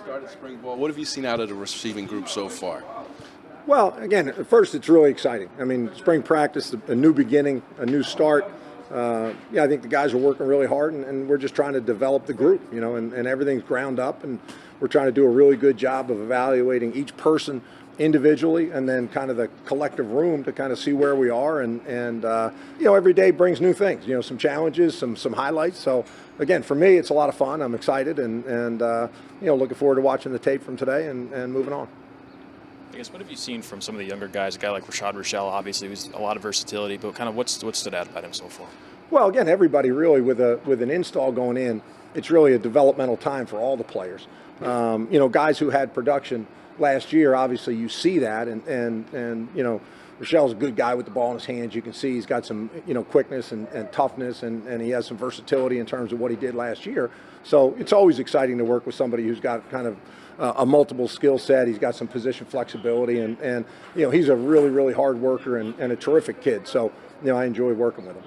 started spring ball. What have you seen out of the receiving group so far? Well, again, at first it's really exciting. I mean, spring practice, a new beginning, a new start. I think the guys are working really hard, and we're just trying to develop the group, and everything's ground up, and we're trying to do a really good job of evaluating each person individually and then kind of the collective room to kind of see where we are. And every day brings new things, some challenges, some highlights. So, again, for me, it's a lot of fun. I'm excited and looking forward to watching the tape from today and moving on. I guess, what have you seen from some of the younger guys? A guy like Rashad Rochelle, obviously, who's a lot of versatility, but kind of what stood out about him so far? Well, again, everybody really with an install going in, it's really a developmental time for all the players. Guys who had production last year, obviously you see that, and Rochelle's a good guy with the ball in his hands. You can see he's got some quickness and toughness, and he has some versatility in terms of what he did last year. So it's always exciting to work with somebody who's got kind of a multiple skill set. He's got some position flexibility, and he's a really, really hard worker and a terrific kid. So I enjoy working with him.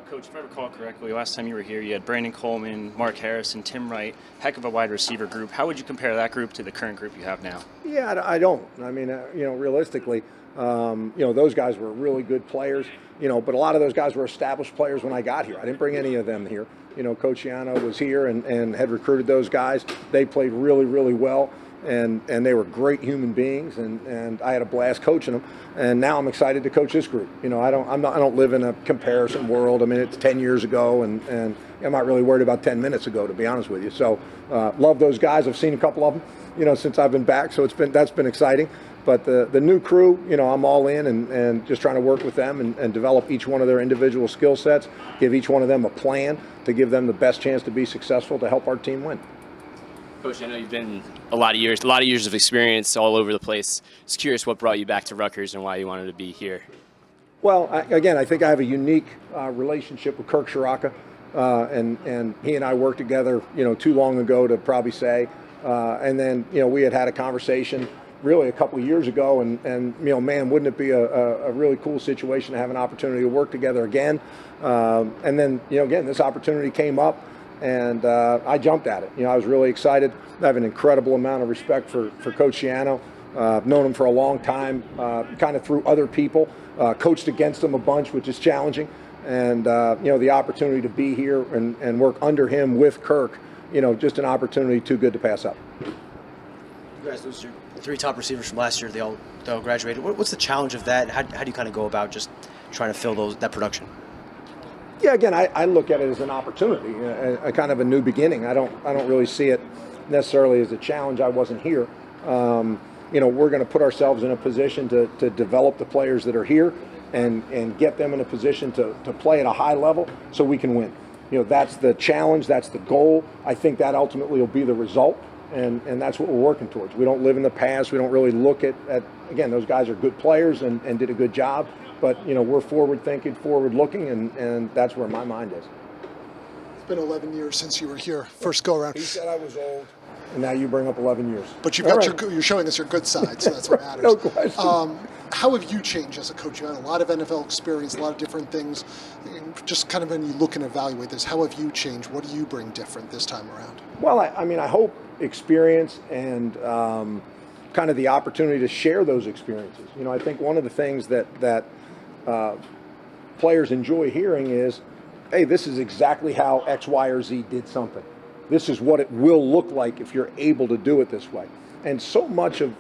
Coach, if I recall correctly, last time you were here, you had Brandon Coleman, Mark Harrison, Tim Wright, heck of a wide receiver group. How would you compare that group to the current group you have now? Yeah, I don't. I mean, realistically, those guys were really good players, but a lot of those guys were established players when I got here. I didn't bring any of them here. Coach Yano was here and had recruited those guys. They played really, really well, and they were great human beings, and I had a blast coaching them. And now I'm excited to coach this group. I don't live in a comparison world. I mean, it's 10 years ago, and I'm not really worried about 10 minutes ago, to be honest with you. So love those guys. I've seen a couple of them, since I've been back. So that's been exciting. But the new crew, I'm all in and just trying to work with them and develop each one of their individual skill sets, give each one of them a plan to give them the best chance to be successful to help our team win. Coach, I know you've been a lot of years of experience all over the place. Just curious what brought you back to Rutgers and why you wanted to be here. Well, I think I have a unique relationship with Kirk Shiraka, and he and I worked together, too long ago to probably say. And then, we had a conversation really a couple of years ago, and man, wouldn't it be a really cool situation to have an opportunity to work together again? And then, again, this opportunity came up, and I jumped at it. I was really excited. I have an incredible amount of respect for Coach Shiano. I've known him for a long time, kind of through other people, coached against him a bunch, which is challenging. And, the opportunity to be here and work under him with Kirk, just an opportunity too good to pass up. You guys, those are your 3 top receivers from last year. They all graduated. What's the challenge of that? How do you kind of go about just trying to fill that production? Yeah, again, I look at it as an opportunity, a kind of a new beginning. I don't really see it necessarily as a challenge. I wasn't here. We're going to put ourselves in a position to develop the players that are here and get them in a position to play at a high level so we can win. That's the challenge. That's the goal. I think that ultimately will be the result. And that's what we're working towards. We don't live in the past. We don't really look at again, those guys are good players and did a good job. But, we're forward-thinking, forward-looking, and that's where my mind is. It's been 11 years since you were here, first go-around. He said I was old, and now you bring up 11 years. But you're showing us your good side, so that's what matters. No question. How have you changed as a coach? You had a lot of NFL experience, a lot of different things. Just kind of when you look and evaluate this, how have you changed? What do you bring different this time around? Well, I hope experience and kind of the opportunity to share those experiences. I think one of the things that players enjoy hearing is, hey, this is exactly how X, Y, or Z did something. This is what it will look like if you're able to do it this way. And so much of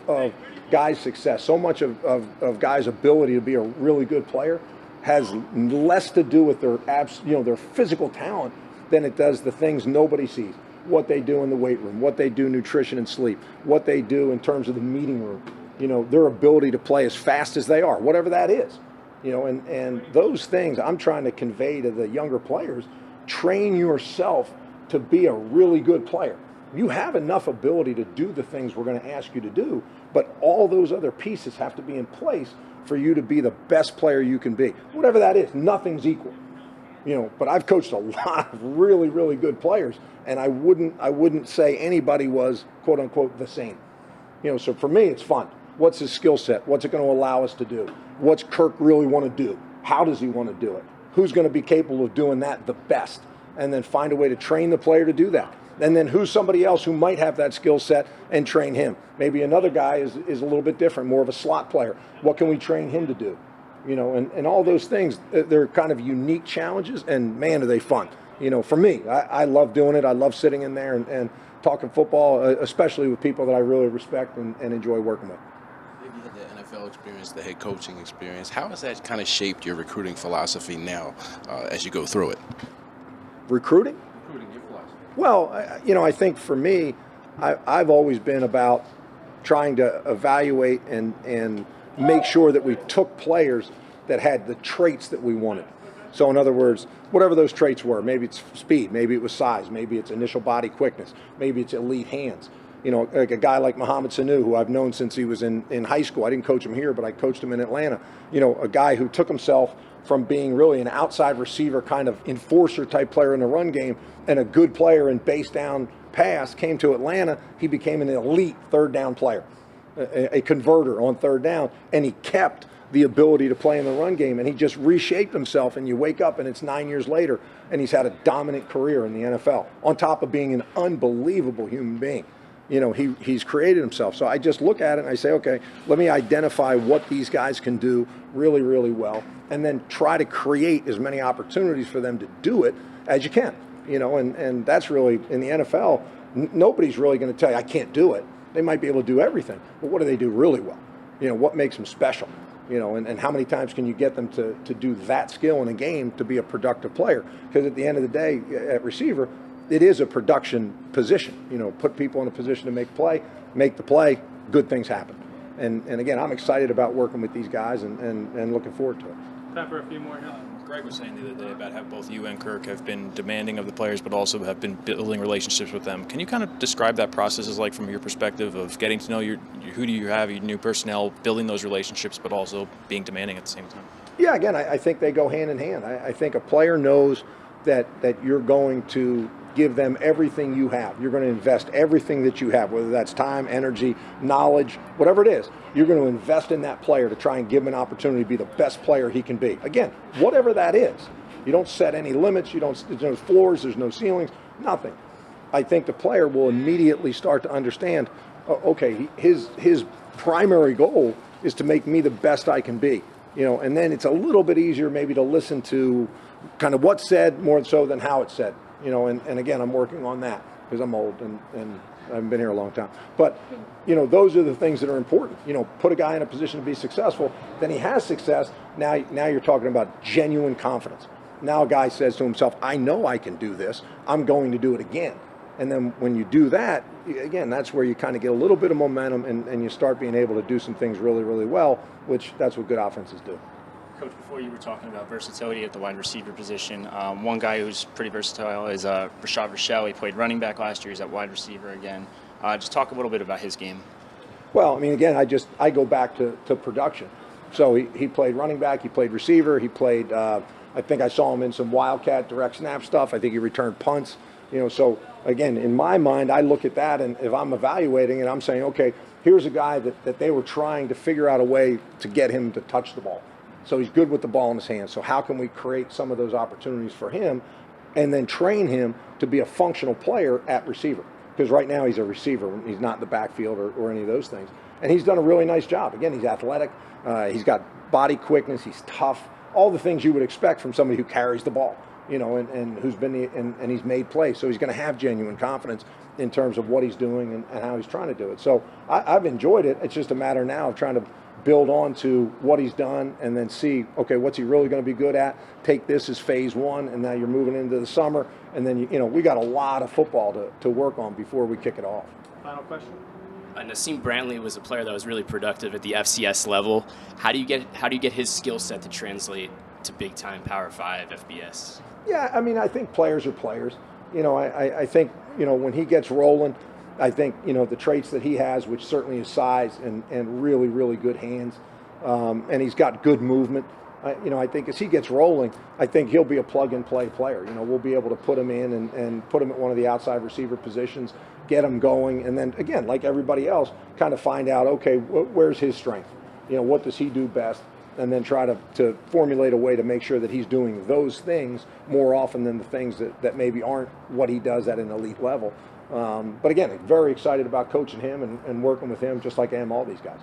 guys' success, so much of guys' ability to be a really good player has less to do with their physical talent than it does the things nobody sees. What they do in the weight room, what they do nutrition and sleep, what they do in terms of the meeting room, their ability to play as fast as they are, whatever that is. And those things I'm trying to convey to the younger players. Train yourself to be a really good player. You have enough ability to do the things we're going to ask you to do, but all those other pieces have to be in place for you to be the best player you can be. Whatever that is, nothing's equal. But I've coached a lot of really, really good players, and I wouldn't say anybody was, quote unquote, the same. So for me, it's fun. What's his skill set? What's it going to allow us to do? What's Kirk really want to do? How does he want to do it? Who's going to be capable of doing that the best? And then find a way to train the player to do that. And then who's somebody else who might have that skill set and train him? Maybe another guy is a little bit different, more of a slot player. What can we train him to do? And all those things, they're kind of unique challenges, and man, are they fun. For me, I love doing it. I love sitting in there and talking football, especially with people that I really respect and enjoy working with. You had the NFL experience, the head coaching experience. How has that kind of shaped your recruiting philosophy now as you go through it? Recruiting? Recruiting, your philosophy. Well, I think for me, I've always been about trying to evaluate and make sure that we took players that had the traits that we wanted. So in other words, whatever those traits were, maybe it's speed, maybe it was size, maybe it's initial body quickness, maybe it's elite hands. Like a guy like Mohamed Sanu, who I've known since he was in high school. I didn't coach him here, but I coached him in Atlanta. A guy who took himself from being really an outside receiver, kind of enforcer type player in the run game, and a good player in base down pass, came to Atlanta. He became an elite third down player, a converter on third down, and he kept the ability to play in the run game, and he just reshaped himself, and you wake up and it's 9 years later and he's had a dominant career in the NFL on top of being an unbelievable human being. He's created himself. So I just look at it and I say, okay, let me identify what these guys can do really, really well, and then try to create as many opportunities for them to do it as you can. And that's really, in the NFL, nobody's really going to tell you, I can't do it. They might be able to do everything, but what do they do really well? What makes them special? And how many times can you get them to do that skill in a game to be a productive player? Because at the end of the day, at receiver, it is a production position. Put people in a position to make the play, good things happen. And again, I'm excited about working with these guys and looking forward to it. Time for a few more here. Greg was saying the other day about how both you and Kirk have been demanding of the players, but also have been building relationships with them. Can you kind of describe that process as like from your perspective of getting to know who do you have, your new personnel, building those relationships, but also being demanding at the same time? Yeah, again, I think they go hand in hand. I think a player knows that you're going to give them everything you have. You're going to invest everything that you have, whether that's time, energy, knowledge, whatever it is. You're going to invest in that player to try and give him an opportunity to be the best player he can be. Again, whatever that is. You don't set any limits. There's no floors. There's no ceilings. Nothing. I think the player will immediately start to understand, okay, his primary goal is to make me the best I can be. And then it's a little bit easier maybe to listen to kind of what's said more so than how it's said. And again, I'm working on that because I'm old and I haven't been here a long time. But, those are the things that are important. Put a guy in a position to be successful, then he has success. Now you're talking about genuine confidence. Now a guy says to himself, I know I can do this. I'm going to do it again. And then when you do that, again, that's where you kind of get a little bit of momentum and you start being able to do some things really, really well, which that's what good offenses do. Coach, before you were talking about versatility at the wide receiver position, one guy who's pretty versatile is Rashad Rochelle. He played running back last year. He's at wide receiver again. Just talk a little bit about his game. Well, again, I go back to production. So he played running back. He played receiver. He played, I think I saw him in some Wildcat direct snap stuff. I think he returned punts. So again, in my mind, I look at that, and if I'm evaluating it, I'm saying, okay, here's a guy that they were trying to figure out a way to get him to touch the ball. So he's good with the ball in his hands. So how can we create some of those opportunities for him and then train him to be a functional player at receiver? Because right now he's a receiver. He's not in the backfield or any of those things. And he's done a really nice job. Again, he's athletic. He's got body quickness. He's tough. All the things you would expect from somebody who carries the ball, and who's been and he's made plays. So he's going to have genuine confidence in terms of what he's doing and how he's trying to do it. So I've enjoyed it. It's just a matter now of trying to build on to what he's done and then see, okay, what's he really going to be good at? Take this as phase one, and now you're moving into the summer, and then we got a lot of football to work on before we kick it off. Final question. Nassim Brantley was a player that was really productive at the FCS level. How do you get his skill set to translate to big time Power 5 FBS? Yeah, I think players are players. I think when he gets rolling, I think, the traits that he has, which certainly is size and really, really good hands, and he's got good movement. I think as he gets rolling, I think he'll be a plug-and-play player. We'll be able to put him in and put him at one of the outside receiver positions, get him going, and then, again, like everybody else, kind of find out, okay, where's his strength? What does he do best? and then try to formulate a way to make sure that he's doing those things more often than the things that maybe aren't what he does at an elite level. But again, very excited about coaching him and working with him, just like I am all these guys.